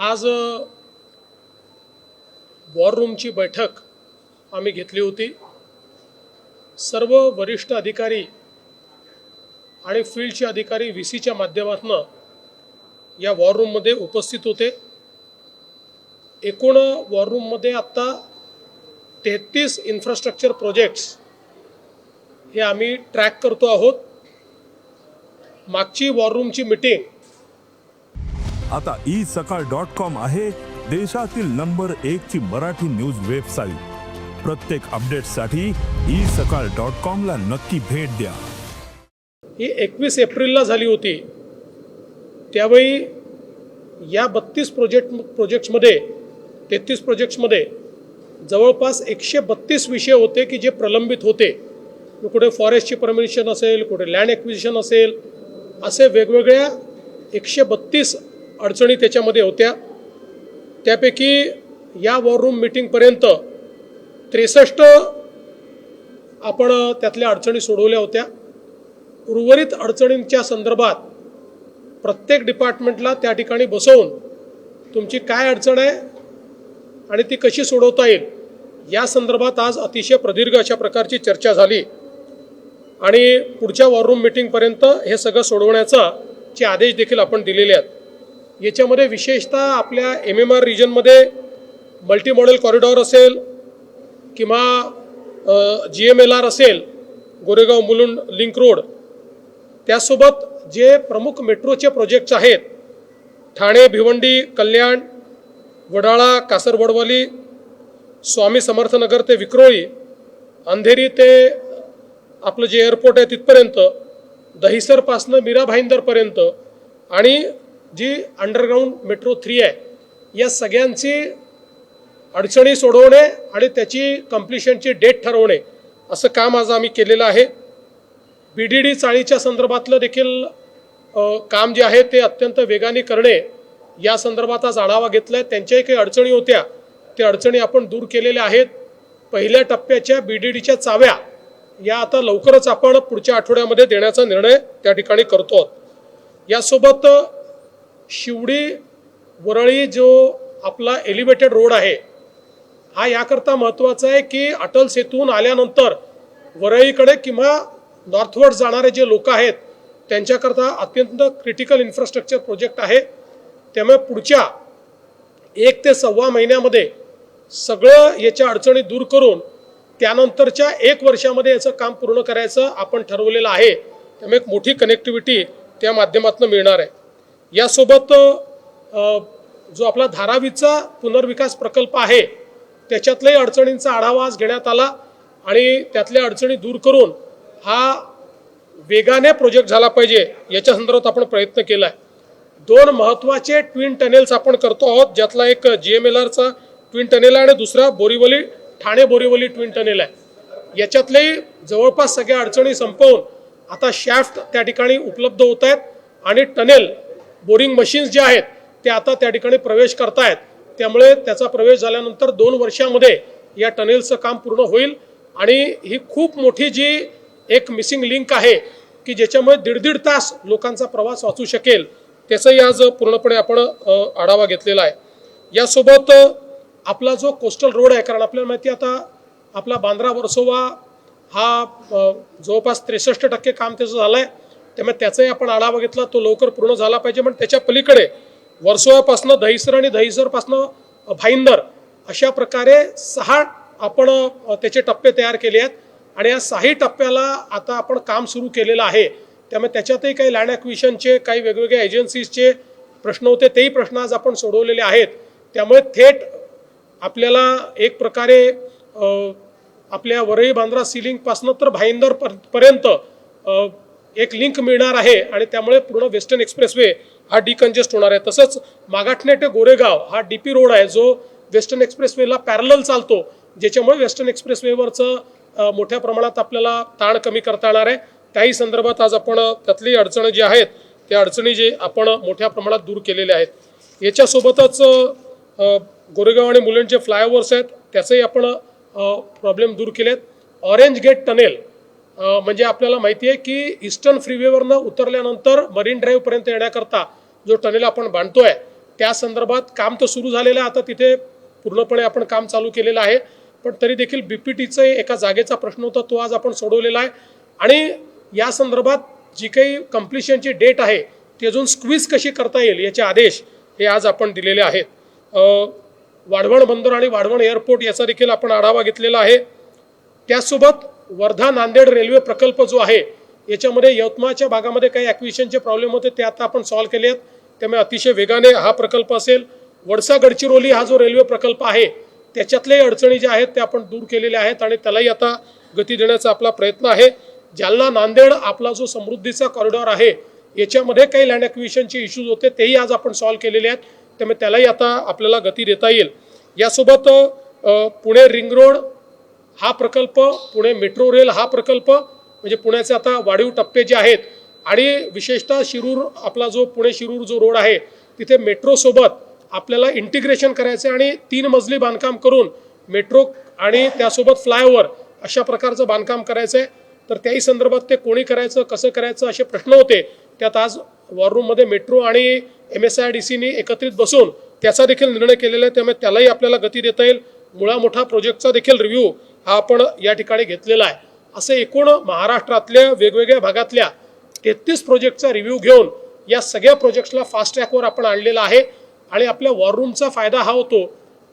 आज वॉर रूमची बैठक आम्ही घेतली होती। सर्व वरिष्ठ अधिकारी आणि फील्डचे अधिकारी VCच्या माध्यमातून या वॉर रूममध्ये उपस्थित होते। एकूण वॉर रूममध्ये आता 33 इन्फ्रास्ट्रक्चर प्रोजेक्ट्स हे आम्ही ट्रॅक करतो आहोत। मागची वॉर रूमची मीटिंग आता isakal.com आहे देशातील नंबर 1 ची मराठी न्यूज वेबसाईट। प्रत्येक अपडेटसाठी isakal.com ला नक्की भेट द्या। ही 21 एप्रिलला झाली होती। त्यावेळी या 32 प्रोजेक्ट्समध्ये 33 प्रोजेक्ट्समध्ये जवळपास 132 विषय होते की जे प्रलंबित होते। कुठे फॉरेस्टची परमिशन असेल, कुठे लँड ॲक्विजिशन असेल, असे वेगवेगळ्या 132 अडचणी त्याच्यामध्ये होत्या। त्यापैकी या वॉर रूम मीटिंगपर्यंत 63 आपण त्यातल्या अडचणी सोडवल्या होत्या। उर्वरित अडचणींच्या संदर्भात प्रत्येक डिपार्टमेंटला त्या ठिकाणी बसवून तुमची काय अडचण आहे आणि ती कशी सोडवता येईल या संदर्भात आज अतिशय प्रदीर्घ अशा प्रकारची चर्चा झाली आणि पुढच्या वॉर रूम मीटिंगपर्यंत हे सगळं सोडवण्याचे आदेश देखील आपण दिलेले आहेत। याच्यामध्ये विशेषतः आपल्या MMR रिजनमध्ये मल्टी मॉडेल कॉरिडॉर असेल किंवा GMLR असेल, गोरेगाव मुलुंड लिंक रोड, त्यासोबत जे प्रमुख मेट्रोचे प्रोजेक्ट्स आहेत, ठाणे भिवंडी कल्याण, वडाळा कासरवडवली, स्वामी समर्थनगर ते विक्रोळी, अंधेरी ते आपलं जे एअरपोर्ट आहे तिथपर्यंत, दहिसरपासनं मीरा भाईंदरपर्यंत आणि जी अंडरग्राऊंड मेट्रो 3 आहे, या सगळ्यांची अडचणी सोडवणे आणि त्याची कंप्लिशनची डेट ठरवणे असं काम आज आम्ही केलेलं आहे। BDD चाळीच्या संदर्भातलं देखील काम जे आहे ते अत्यंत वेगाने करणे या संदर्भात आज आढावा घेतला आहे। त्यांच्याही काही अडचणी होत्या, त्या अडचणी आपण दूर केलेल्या आहेत। पहिल्या टप्प्याच्या BDDच्या चाव्या या आता लवकरच आपण पुढच्या आठवड्यामध्ये देण्याचा निर्णय त्या ठिकाणी करतो। यासोबत शिवडी वरळी जो आपला एलिव्हेटेड रोड आहे हा याकरता महत्त्वाचा आहे की अटल सेतून आल्यानंतर वरळीकडे किंवा नॉर्थवर्ड जाणारे जे लोक आहेत त्यांच्याकरता अत्यंत क्रिटिकल इन्फ्रास्ट्रक्चर प्रोजेक्ट आहे। त्यामुळे पुढच्या 1 ते सव्वा महिन्यामध्ये सगळं याच्या अडचणी दूर करून त्यानंतरच्या 1 वर्षामध्ये याचं काम पूर्ण करायचं आपण ठरवलेलं आहे। त्यामुळे एक मोठी कनेक्टिव्हिटी त्या माध्यमातून मिळणार आहे। यासोबत जो आपला धारावीचा पुनर्विकास प्रकल्प आहे त्याच्यातल्याही अडचणींचा आढावा आज घेण्यात आला आणि त्यातल्या अडचणी दूर करून हा वेगाने प्रोजेक्ट झाला पाहिजे याच्या संदर्भात आपण प्रयत्न केला आहे। 2 महत्त्वाचे ट्विन टनेल्स आपण करतो आहोत, ज्यातला एक GMLRचा ट्विन टनेल आहे आणि दुसरा बोरीवली ठाणे बोरीवली ट्विन टनेल आहे। याच्यातलेही जवळपास सगळ्या अडचणी संपवून आता शॅफ्ट त्या ठिकाणी उपलब्ध होत आहेत आणि टनेल बोरिंग मशीन्स जे आहेत ते आता त्या ठिकाणी प्रवेश करतायत। त्यामुळे त्याचा प्रवेश झाल्यानंतर 2 वर्षामध्ये या टनेलचं काम पूर्ण होईल आणि ही खूप मोठी जी एक मिसिंग लिंक आहे की ज्याच्यामुळे 1.5 तास लोकांचा प्रवास वाचू शकेल त्याचाही आज पूर्णपणे आपण आढावा घेतलेला आहे। यासोबत आपला जो कोस्टल रोड आहे, कारण आपल्याला माहिती आता आपला बांद्रा वर्सोवा हा जवळपास 63% काम त्याचं झालं आहे। त्यामुळे त्याचाही आपण आढावा घेतला, तो लवकर पूर्ण झाला पाहिजे। पण त्याच्या पलीकडे वर्सोवापासनं दहिसर आणि दहिसरपासनं भाईंदर अशा प्रकारे 6 आपण त्याचे टप्पे तयार केले आहेत आणि या 6 टप्प्याला आता आपण काम सुरू केलेलं आहे। त्यामुळे त्याच्यातही काही लँड ॲक्विजिशनचे काही वेगवेगळ्या एजन्सीजचे प्रश्न होते, तेही प्रश्न आज आपण सोडवलेले आहेत। त्यामुळे थेट आपल्याला एक प्रकारे आपल्या वरळी बांद्रा सीलिंगपासनं तर भाईंदर पर्यंत एक लिंक मिळणार आहे आणि त्यामुळे पूर्ण वेस्टर्न एक्सप्रेसवे हा डिकंजेस्ट होणार आहे। तसंच मागाठणे ते गोरेगाव हा DP रोड आहे जो वेस्टर्न एक्सप्रेसवेला पॅरलल चालतो, ज्याच्यामुळे वेस्टर्न एक्सप्रेसवेवरचं मोठ्या प्रमाणात आपल्याला ताण कमी करता येणार आहे। त्याही संदर्भात आज आपण त्यातली अडचणी जी आहेत त्या अडचणी जे आपण मोठ्या प्रमाणात दूर केलेल्या आहेत। याच्यासोबतच गोरेगाव आणि मुलुंडचे फ्लायओव्हर्स आहेत त्याचेही आपण प्रॉब्लेम दूर केलेत। ऑरेंज गेट टनेल म्हणजे आपल्याला माहिती आहे की ईस्टर्न फ्रीवेवरनं उतरल्यानंतर मरीन ड्राईव्ह पर्यंत येण्याकरता जो टनेल आपण बांधतोय त्या संदर्भात काम तर सुरू झालेलं आहे, आता तिथे पूर्णपणे आपण काम चालू केलेलं आहे, पण तरी देखील BPTचं एका जागेचा प्रश्न होता, तो आज आपण सोडवलेला आहे. आणि या संदर्भात जी काही कम्प्लिशनची डेट आहे ती अजून स्क्वीज कशी करता येईल याचे आदेश हे आज आपण दिलेले आहेत. वाढवण बंदर आणि वाढवण एअरपोर्ट याचा देखील आपण आढावा घेतलेला आहे. त्याचसोबत वर्धा नांदेड रेल्वे प्रकल्प जो आहे याच्यामध्ये यवतमाळच्या भागामध्ये काही ॲक्विजिशनचे प्रॉब्लेम होते, ते आता आपण सॉल्व्ह केले आहेत, त्यामुळे अतिशय वेगाने हा प्रकल्प असेल. वडसा गडचिरोली हा जो रेल्वे प्रकल्प आहे त्याच्यातल्याही अडचणी ज्या आहेत त्या आपण दूर केलेल्या आहेत आणि त्यालाही आता गती देण्याचा आपला प्रयत्न आहे. जालना नांदेड आपला जो समृद्धीचा कॉरिडॉर आहे याच्यामध्ये काही लँड ॲक्विजिशनचे इश्यूज होते, तेही आज आपण सॉल्व्ह केलेले आहेत, त्यामुळे त्यालाही आता आपल्याला गती देता येईल. यासोबत पुणे रिंग रोड हा प्रकल्प, पुणे मेट्रो रेल हा प्रकल्प, म्हणजे पुण्याचे आता वाढीव टप्पे जे आहेत आणि विशेषतः शिरूर आपला जो पुणे शिरूर जो रोड आहे तिथे मेट्रोसोबत आपल्याला इंटिग्रेशन करायचं आहे आणि 3 मजली बांधकाम करून मेट्रो आणि त्यासोबत फ्लायओव्हर अशा प्रकारचं बांधकाम करायचं आहे. तर त्याही संदर्भात ते कोणी करायचं, कसं करायचं असे प्रश्न होते, त्यात आज वॉर रूममध्ये मेट्रो आणि MSIDCनी एकत्रित बसून त्याचा देखील निर्णय केलेला आहे, त्यामुळे त्यालाही आपल्याला गती देता येईल. मुळा मोठा प्रोजेक्टचा देखील रिव्ह्यू हा आपण या ठिकाणी घेतलेला आहे. असे एकूण महाराष्ट्रातल्या वेगवेगळ्या भागातल्या 33 प्रोजेक्टचा रिव्ह्यू घेऊन या सगळ्या प्रोजेक्ट्सला फास्ट ट्रॅकवर आपण आणलेला आहे. आणि आपल्या वॉर रूमचा फायदा हा होतो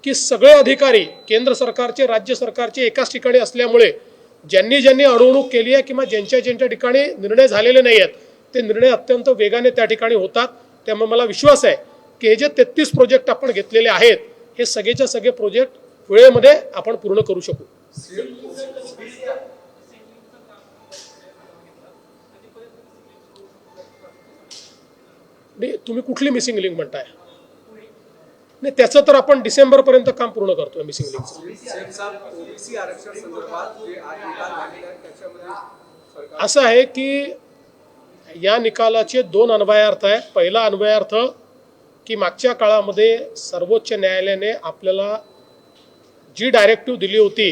की सगळे अधिकारी केंद्र सरकारचे, राज्य सरकारचे एकाच ठिकाणी असल्यामुळे ज्यांनी अडवणूक केली आहे किंवा ज्यांच्या ठिकाणी निर्णय झालेले नाही आहेत ते निर्णय अत्यंत वेगाने त्या ठिकाणी होतात. त्यामुळे मला विश्वास आहे की हे जे 33 प्रोजेक्ट आपण घेतलेले आहेत हे सगळेच्या सगळे प्रोजेक्ट वेळेमध्ये आपण पूर्ण करू शकू. तुम्ही कुठली मिसिंग लिंक म्हणताय? नाही, त्याचं तर आपण डिसेंबरपर्यंत काम पूर्ण करतोय मिसिंग लिंकचं. असं आहे की या निकालाचे 2 अन्वयार्थ आहेत. पहिला अन्वयार्थ की मागच्या काळामध्ये सर्वोच्च न्यायालयाने आपल्याला जी डायरेक्टिव्ह दिली होती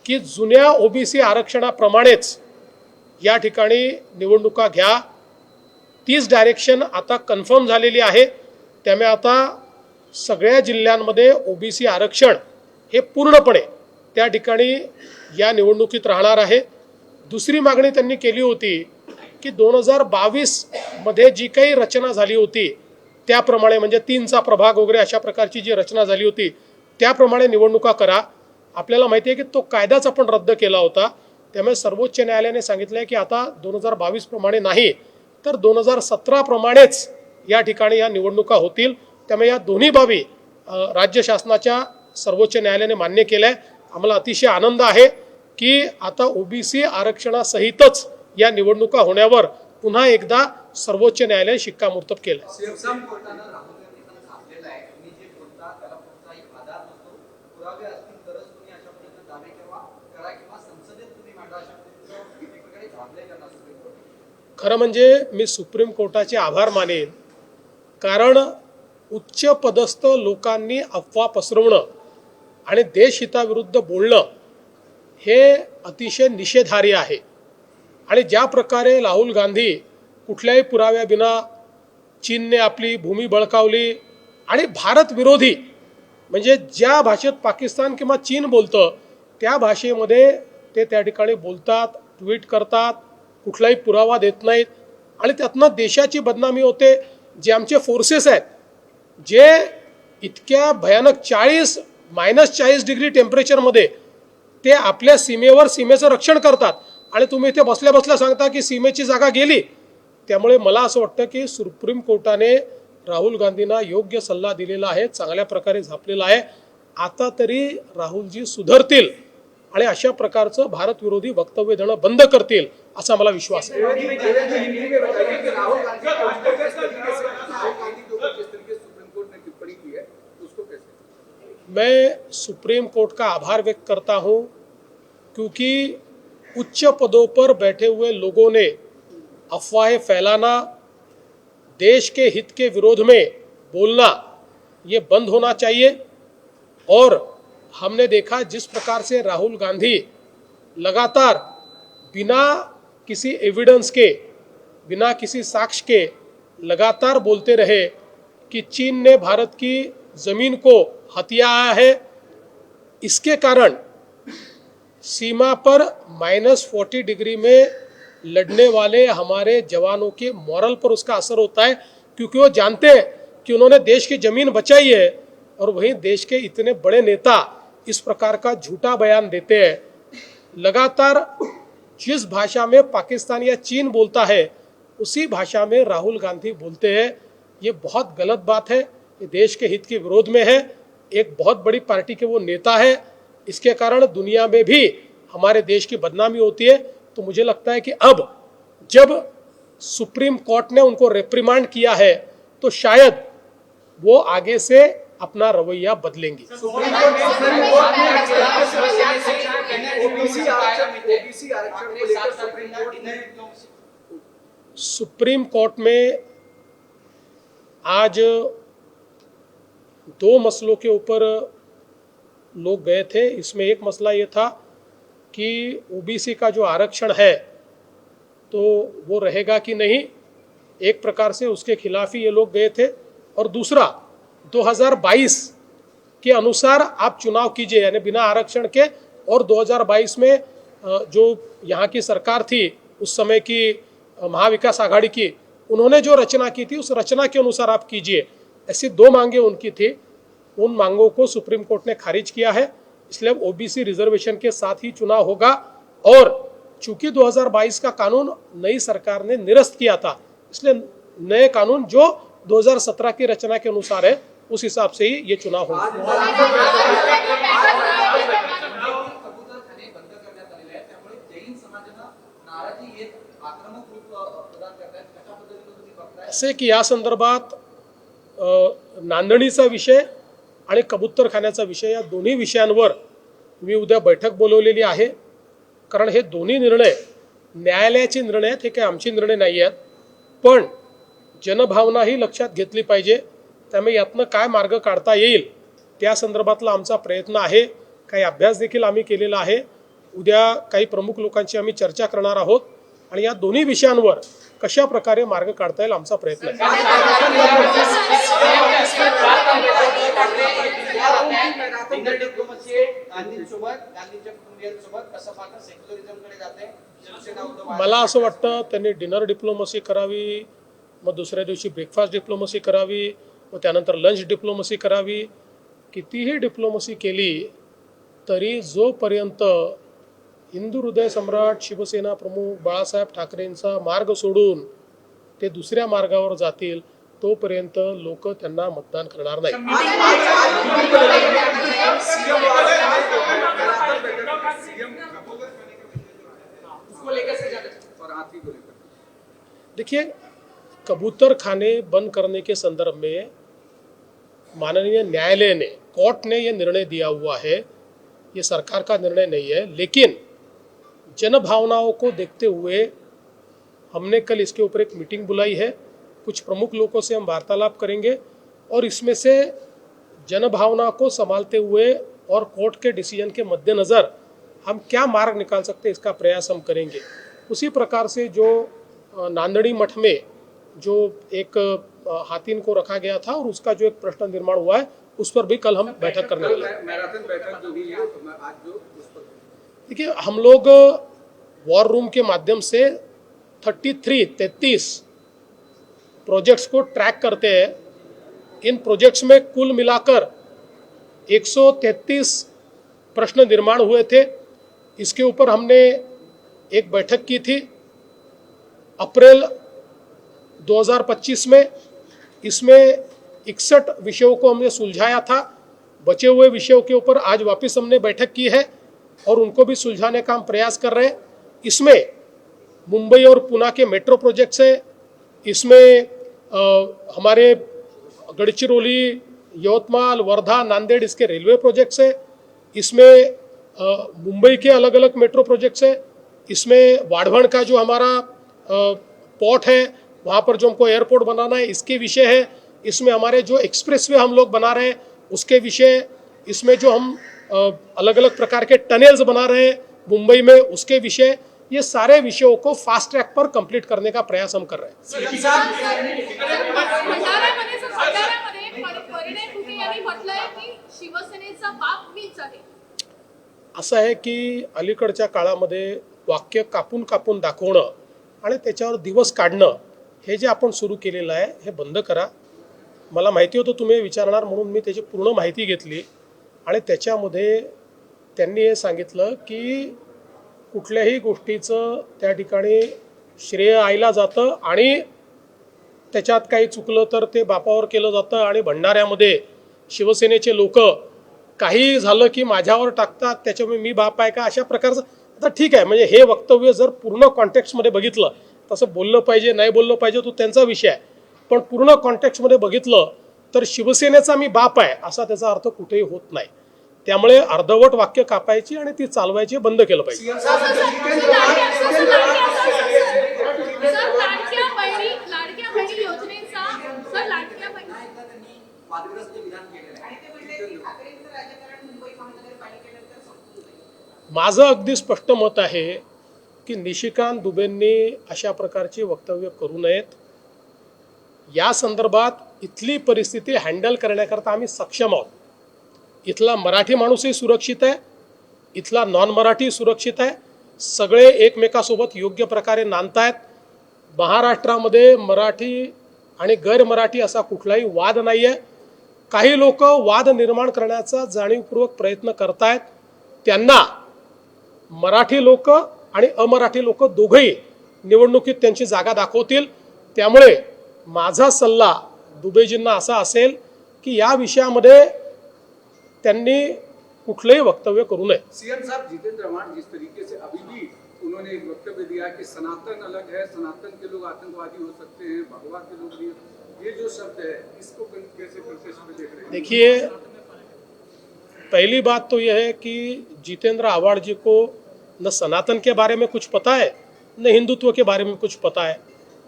की जुन्या OBC आरक्षणाप्रमाणेच या ठिकाणी निवडणुका घ्या, तीच डायरेक्शन आता कन्फर्म झालेली आहे. त्यामुळे आता सगळ्या जिल्ह्यांमध्ये OBC आरक्षण हे पूर्णपणे त्या ठिकाणी या निवडणुकीत राहणार आहे. दुसरी मागणी त्यांनी केली होती की 2022 मध्ये जी काही रचना झाली होती त्याप्रमाणे, म्हणजे 3चा प्रभाग वगैरे अशा प्रकारची जी रचना झाली होती त्याप्रमाणे निवडणुका करा. आपल्याला माहिती आहे की तो कायदाच आपण रद्द केला होता. त्यामुळे सर्वोच्च न्यायालयाने सांगितलं आहे की आता 2022 प्रमाणे नाही तर 2017 प्रमाणेच या ठिकाणी या निवडणुका होतील. त्यामुळे या दोन्ही बाबी राज्य शासनाच्या सर्वोच्च न्यायालयाने मान्य केल्या आहे. आम्हाला अतिशय आनंद आहे की आता OBC आरक्षणासहितच या निवडणुका होण्यावर पुन्हा एकदा सर्वोच्च न्यायालयाने शिक्कामोर्तब केलं. खरं म्हणजे मी सुप्रीम कोर्टाचे आभार मानेन, कारण उच्च पदस्थ लोकांनी अफवा पसरवणं आणि देशहिताविरुद्ध बोलणं हे अतिशय निषेधार्ह आहे. आणि ज्या प्रकारे राहुल गांधी कुठल्याही पुराव्याविना चीनने आपली भूमी बळकावली आणि भारत विरोधी, म्हणजे ज्या भाषेत पाकिस्तान किंवा चीन बोलतं त्या भाषेमध्ये ते त्या ठिकाणी बोलतात, ट्विट करतात, कुठलाही पुरावा देत नाहीत आणि त्यातनं देशाची बदनामी होते. जे आमचे फोर्सेस आहेत जे इतक्या भयानक -40 डिग्री टेम्परेचरमध्ये ते आपल्या सीमेचं रक्षण करतात आणि तुम्ही इथे बसल्या बसल्या सांगता की सीमेची जागा गेली. त्यामुळे मला असं वाटतं की सुप्रीम कोर्टाने राहुल गांधींना योग्य सल्ला दिलेला आहे, चांगल्या प्रकारे झापलेला आहे. आता तरी राहुलजी सुधरतील आणि अशा प्रकारचं भारत विरोधी वक्तव्य देणं बंद करतील असा मला विश्वास आहे. मैं सुप्रीम कोर्ट का आभार व्यक्त करता हूं क्योंकि उच्च पदों पर बैठे हुए लोगों ने अफवाहें फैलाना, देश के हित के विरोध में बोलना, ये बंद होना चाहिए. और हमने देखा जिस प्रकार से राहुल गांधी लगातार बिना किसी एविडेंस के, बिना किसी साक्ष्य के लगातार बोलते रहे कि चीन ने भारत की ज़मीन को हथियाया है। इसके कारण सीमा पर -40 डिग्री में लड़ने वाले हमारे जवानों के मॉरल पर उसका असर होता है, क्योंकि वो जानते हैं कि उन्होंने देश की ज़मीन बचाई है और वहीं देश के इतने बड़े नेता इस प्रकार का झूठा बयान देते हैं। लगातार जिस भाषा में पाकिस्तान या चीन बोलता है उसी भाषा में राहुल गांधी बोलते हैं। ये बहुत गलत बात है, ये देश के हित के विरोध में है। एक बहुत बड़ी पार्टी के वो नेता है, इसके कारण दुनिया में भी हमारे देश की बदनामी होती है। तो मुझे लगता है कि अब जब सुप्रीम कोर्ट ने उनको रेप्रिमांड किया है तो शायद वो आगे से अपना रवैया बदलेंगी। सुप्रीम कोर्ट में आज 2 मसलों के ऊपर लोग गए थे। इसमें एक मसला ये था कि ओबीसी का जो आरक्षण है तो वो रहेगा कि नहीं, एक प्रकार से उसके खिलाफ ही ये लोग गए थे। और दूसरा 2022 के अनुसार आप चुनाव कीजिए, यानी बिना आरक्षण के। और 2022 में जो यहाँ की सरकार थी उस समय की महाविकास आघाड़ी की, उन्होंने जो रचना की थी उस रचना के अनुसार आप कीजिए। ऐसी 2 मांगे उनकी थी। उन मांगों को सुप्रीम कोर्ट ने खारिज किया है, इसलिए ओबीसी रिजर्वेशन के साथ ही चुनाव होगा। और चूंकि 2022 का कानून नई सरकार ने निरस्त किया था, इसलिए नए कानून जो 2017 की रचना के अनुसार है उस हिसाब से ही ये चुनाव होगा। असे की या संदर्भात नांदणीचा विषय आणि कबूतरखान्याचा विषय, या दोन्ही विषयांवर मी उद्या बैठक बोलवलेली आहे। कारण हे दोन्ही निर्णय न्यायालयाचे निर्णय आहेत, हे काही आमचे निर्णय नाही आहेत। पण जनभावना ही लक्षात घेतली पाहिजे। त्यामुळे यातनं काय मार्ग काढता येईल त्या संदर्भातला आमचा प्रयत्न आहे। काही अभ्यास देखील आम्ही केलेला आहे। उद्या काही प्रमुख लोकांची आम्ही चर्चा करणार आहोत आणि या दोन्ही विषयांवर कशा प्रकारे मार्ग काढता येईल आमचा प्रयत्न आहे। मला असं वाटतं त्यांनी डिनर डिप्लोमसी करावी, मग दुसऱ्या दिवशी ब्रेकफास्ट डिप्लोमसी करावी, मग त्यानंतर लंच डिप्लोमसी करावी। कितीही डिप्लोमसी केली तरी जोपर्यंत हिंदू हृदय सम्राट शिवसेना प्रमुख बाळासाहेब ठाकरेंचा मार्ग सोडून ते दुसऱ्या मार्गावर जातील तोपर्यंत लोक त्यांना मतदान करणार नाही। देखिए, कबूतर खाने बंद करने के संदर्भ में माननीय न्यायालय ने, कोर्ट ने ये निर्णय दिया हुआ है, ये सरकार का निर्णय नहीं है। लेकिन जनभावनाओं को देखते हुए हमने कल इसके ऊपर एक मीटिंग बुलाई है। कुछ प्रमुख लोगों से हम वार्तालाप करेंगे और इसमें से जनभावना को संभालते हुए और कोर्ट के डिसीजन के मद्देनज़र हम क्या मार्ग निकाल सकते हैं इसका प्रयास हम करेंगे। उसी प्रकार से जो नांदड़ी मठ में जो एक हाथीन को रखा गया था और उसका जो एक प्रश्न निर्माण हुआ है उस पर भी कल हम बैठक करने वाले हैं। देखिए, हम लोग वॉर रूम के माध्यम से 33 प्रोजेक्ट्स को ट्रैक करते हैं। इन प्रोजेक्ट्स में कुल मिलाकर 133 प्रश्न निर्माण हुए थे। इसके ऊपर हमने एक बैठक की थी अप्रैल 2025 में। इसमें 61 विषयों को हमने सुलझाया था। बचे हुए विषयों के ऊपर आज वापस हमने बैठक की है और उनको भी सुलझाने का हम प्रयास कर रहे हैं। इसमें मुंबई और पुणे के मेट्रो प्रोजेक्ट्स है, इसमें हमारे गढ़चिरौली, यवतमाल, वर्धा, नांदेड़ इसके रेलवे प्रोजेक्ट्स है, इसमें मुंबई के अलग अलग मेट्रो प्रोजेक्ट्स है, इसमें वाढ़वण का जो हमारा पोर्ट है वहाँ पर जो हमको एयरपोर्ट बनाना है इसके विषय है, इसमें हमारे जो एक्सप्रेसवे हम लोग बना रहे हैं उसके विषय, इसमें जो हम अलग अलग प्रकार के टनल्स बना रहे हैं मुंबई में उसके विषय, ये सारे विषयों को फास्ट ट्रैक पर कंप्लीट करने का प्रयास हम कर रहे हैं। परिणय फुके यांनी म्हटलंय की शिवसेनेचा बाप मीच आहे। असं आहे की अलीकडच्या काळामध्ये वाक्य कापून कापून दाखवणं आणि त्याच्यावर दिवस काढणं हे जे आपण सुरू केलेलं आहे हे बंद करा। मला माहिती होतं तुम्ही विचारणार म्हणून मी त्याची पूर्ण माहिती घेतली आणि त्याच्यामध्ये त्यांनी हे सांगितलं की कुठल्याही गोष्टीचं त्या ठिकाणी श्रेय आईला जातं आणि त्याच्यात काही चुकलं तर ते बापावर केलं जातं आणि भंडाऱ्यामध्ये शिवसेनेचे लोक काही झालं की माझ्यावर टाकतात त्याच्यामुळे मी बाप आहे का अशा प्रकारचं। आता ठीक आहे, म्हणजे हे वक्तव्य जर पूर्ण कॉन्टेक्स्टमध्ये बघितलं तसं बोललं पाहिजे नाही बोललं पाहिजे तो त्यांचा विषय आहे, पण पूर्ण कॉन्टेक्स्टमध्ये बघितलं तर शिवसेनेचा मी बाप आहे असा त्याचा अर्थ कुठेही होत नाही। त्यामुळे अर्धवट वाक्य कापायची आणि ती चालवायची बंद केलं पाहिजे। माझं अगदी स्पष्ट मत आहे की निशिकांत दुबेंनी अशा प्रकारची वक्तव्य करू नयेत। या संदर्भात इथली परिस्थिती हँडल करण्याकरता आम्ही सक्षम आहोत। इथला मराठी माणूसही सुरक्षित आहे, इथला नॉन मराठी सुरक्षित आहे, सगळे एकमेकासोबत योग्य प्रकारे नांदतायत। महाराष्ट्रामध्ये मराठी आणि गैर मराठी असा कुठलाही वाद नाही आहे। काही लोक वाद निर्माण करण्याचा जाणीवपूर्वक प्रयत्न करतायत, त्यांना मराठी लोक आणि अमराठी लोक दोघेही निवडणुकीत त्यांची जागा दाखवतील। त्यामुळे माझा सल्ला दुबेजींना असा असेल की या विषयामध्ये त्यांनी कुठलेही वक्तव्य करू नये। सीएम साहब जितेंद्र आव्हाड जिस तरीके से अभी भी उन्होंने एक वक्तव्य दिया कि सनातन अलग है, सनातन के लोग आतंकवादी हो सकते हैं, भगवा के लोग नहीं, ये जो शब्द है इसको कैसे प्रोसेस में देख रहे हैं? देखिए, पहली बात तो यह है कि जितेंद्र आव्हाड जी को न सनातन के बारे में कुछ पता है न हिंदुत्व के बारे में कुछ पता है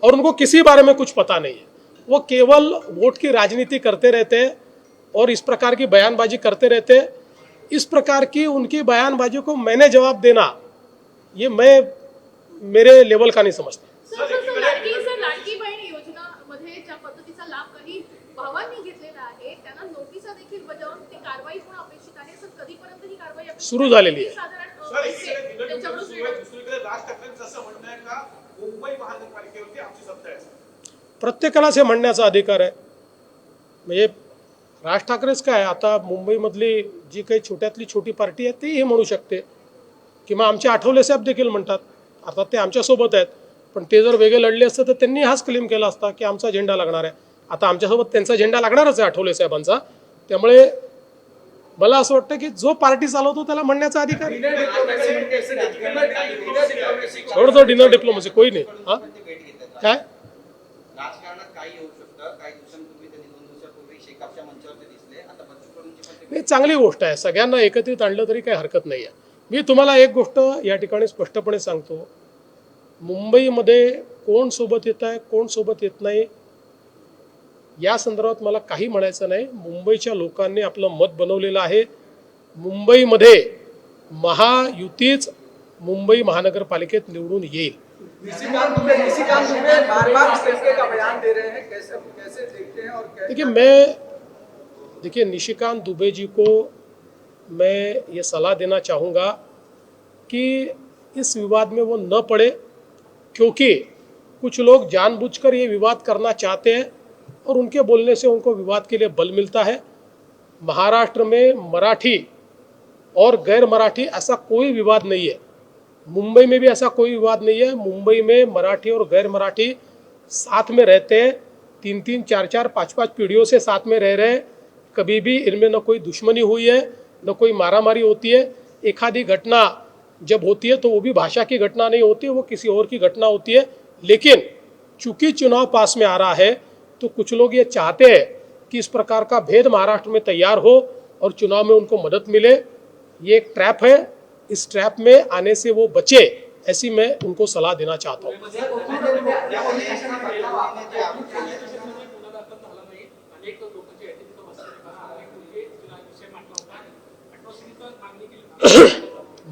और उनको किसी बारे में कुछ पता नहीं है। वो केवल वोट की राजनीति करते रहते हैं और इस प्रकार की बयानबाजी करते रहते हैं। इस प्रकार की उनकी बयानबाजी को मैंने जवाब देना ये मैं मेरे लेवल का नहीं समझता। लाडकी बहीण योजनामध्ये ज्या पद्धतीचा लाभ काही भावांनी घेतलेला आहे त्यांना नोटिसा देखील बजावून ती कारवाई होणं अपेक्षित आहे। सर कधीपर्यंत ही कारवाई सुरू झालेली आहे? प्रत्येकालाच हे म्हणण्याचा अधिकार आहे। म्हणजे राज ठाकरेच काय, आता मुंबईमधली जी काही छोट्यातली छोटी पार्टी आहे ती हे म्हणू शकते किंवा आमचे आठवले साहेब देखील म्हणतात। अर्थात ते आमच्यासोबत आहेत, पण ते जर वेगळे लढले असते तर त्यांनी हाच क्लेम केला असता की आमचा झेंडा लागणार आहे। आता आमच्यासोबत त्यांचा झेंडा लागणारच आहे आठवले साहेबांचा। त्यामुळे मला असं वाटतं की जो पार्टी चालवतो त्याला म्हणण्याचा अधिकार आहे। थोडं डिनर डिप्लोमसी कोई नाही। हा काय राजकारणात काही होऊ शकतं। काही दिवसांपूर्वी त्यांनी 2 दिवसापूर्वी शेकापच्या मंचावरती दिसले। आता बच्चू कडूंची ही चांगली गोष्ट आहे, सगळ्यांना एकत्रित आणलं तरी काही हरकत नाही आहे। मी तुम्हाला एक गोष्ट या ठिकाणी स्पष्टपणे सांगतो, मुंबईमध्ये कोण सोबत येत आहे कोण सोबत येत नाही या संदर्भात मला काही म्हणायचं नाही। मुंबईच्या लोकांनी आपलं मत बनवलेलं आहे। मुंबईमध्ये महायुतीच मुंबई महानगरपालिकेत निवडून येईल। निशिकांत दुबे बार-बार इस तरीके का बयान दे रहे हैं, कैसे देखते हैं? और देखिए निशिकांत दुबे जी को मैं ये सलाह देना चाहूँगा कि इस विवाद में वो न पड़े, क्योंकि कुछ लोग जानबूझकर ये विवाद करना चाहते हैं और उनके बोलने से उनको विवाद के लिए बल मिलता है। महाराष्ट्र में मराठी और गैर मराठी ऐसा कोई विवाद नहीं है, मुंबई में भी ऐसा कोई विवाद नहीं है। मुंबई में मराठी और गैर मराठी साथ में रहते हैं, 3-3, 4-4, 5-5 पीढ़ियों से साथ में रह रहे हैं। कभी भी इनमें न कोई दुश्मनी हुई है न कोई मारामारी होती है। एक आधी घटना जब होती है तो वो भी भाषा की घटना नहीं होती, वो किसी और की घटना होती है। लेकिन चूंकि चुनाव पास में आ रहा है तो कुछ लोग ये चाहते हैं कि इस प्रकार का भेद महाराष्ट्र में तैयार हो और चुनाव में उनको मदद मिले। ये एक ट्रैप है, इस ट्रैप में आने से वो बचे, ऐसी मैं उनको सलाह देना चाहता हूँ।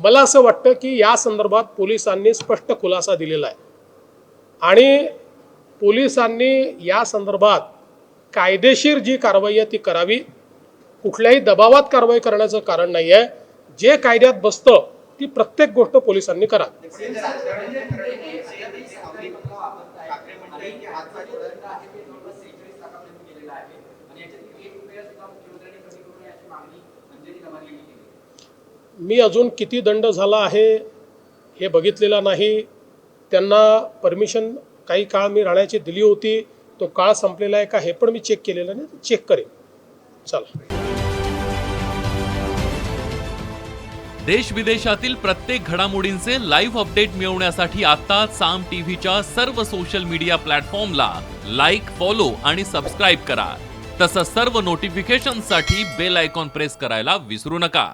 मला असं वाटतं की या संदर्भात पोलिसांनी स्पष्ट खुलासा दिलेला आहे आणि पोलिसांनी या संदर्भात कायदेशीर जी कारवाई आहे ती करावी. कुठल्याही दबावात कारवाई करण्याचं कारण नाही आहे. जे कायद्यात बसतं ती प्रत्येक गोष्ट पोलिसांनी करावी. मी अजून किती दंड झाला आहे हे बघितलेलं नाही. त्यांना परमिशन काही काळ मी राहण्याची दिली होती. तो काळ संपलेला आहे का हे पण मी चेक केलेलं नाही. चेक करेन. चला. देश विदेशातील प्रत्येक घडामोडींचे लाईव्ह अपडेट मिळवण्यासाठी आता साम टीव्हीच्या सर्व सोशल मीडिया प्लॅटफॉर्मला लाईक, फॉलो आणि सबस्क्राईब करा. तसंच सर्व नोटिफिकेशनसाठी बेल आयकॉन प्रेस करायला विसरू नका.